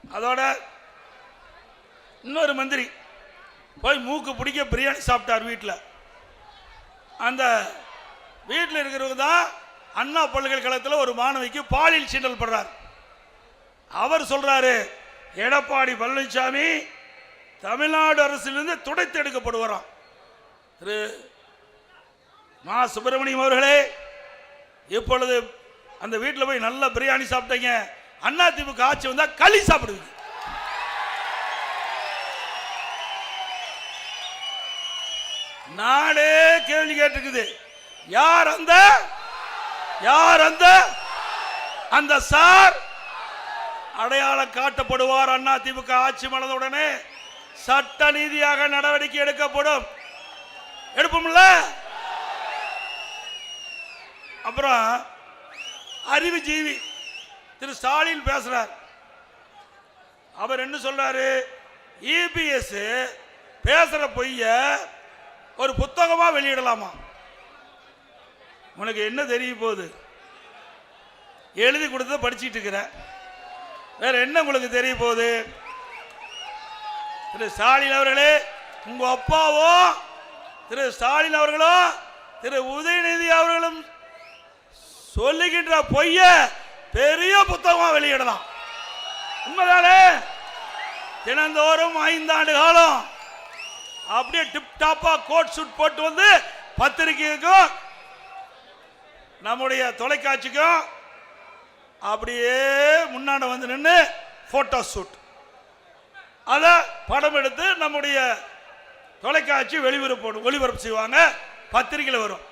அதோட இன்னொரு மந்திரி போய் மூக்கு பிடிக்க பிரியாணி சாப்பிட்டார் வீட்டில். அந்த வீட்டில் இருக்கிறவங்க தான் அண்ணா பல்கலைக்கழகத்தில் ஒரு மாணவிக்கு பாலியல் சீண்டல் படுறார். அவர் சொல்றாரு, எடப்பாடி பழனிசாமி தமிழ்நாடு அரசிலிருந்து துடைத்து எடுக்கப்படுவாராம். திரு மா சுப்பிரமணியம் அவர்களே, இப்பொழுது அந்த வீட்டில் போய் நல்ல பிரியாணி சாப்பிட்டீங்க, அண்ணா திமுக ஆட்சி வந்தா களி சாப்பிடுவீங்க. நாடே கேள்வி கேட்டிருக்குது, யார் அந்த அந்த சார் அடையாளம் காட்டப்படுவார். அண்ணா திமுக ஆட்சி மலர்ந்தவுடனே சட்ட நீதியாக நடவடிக்கை எடுக்கப்படும். எடுப்போம்ல. அப்புறம் அறிவுஜீவி திரு ஸ்டாலின் பேசுறார். அவர் என்ன சொல்றாரு, இபிஎஸ் பேசுற பொய்ய ஒரு புத்தகமா வெளியிடலாமா? உனக்கு என்ன தெரிய போகுது? எழுதி கொடுத்த படிச்சுட்டு இருக்கிற, வேற என்ன உங்களுக்கு தெரிய போகுது? திரு ஸ்டாலின் அவர்களே, உங்க அப்பாவும் திரு ஸ்டாலின் அவர்களும் திரு உதயநிதி அவர்களும் சொல்லுகின்ற பொய்ய பெரிய புத்தகமா வெளியிடலாம். உண்மைதானே? தினந்தோறும் 5 ஆண்டு காலம் அப்படியே டிப் டாப்பா கோட் சூட் போட்டு வந்து பத்திரிகைக்கும் நம்முடைய தொலைக்காட்சிக்கும் அப்படியே முன்னாடி வந்து நின்று போட்டோ ஷூட், அத படம் எடுத்து நம்முடைய தொலைக்காட்சி ஒளிபரப்பு செய்வாங்க, பத்திரிகையில் வரும்.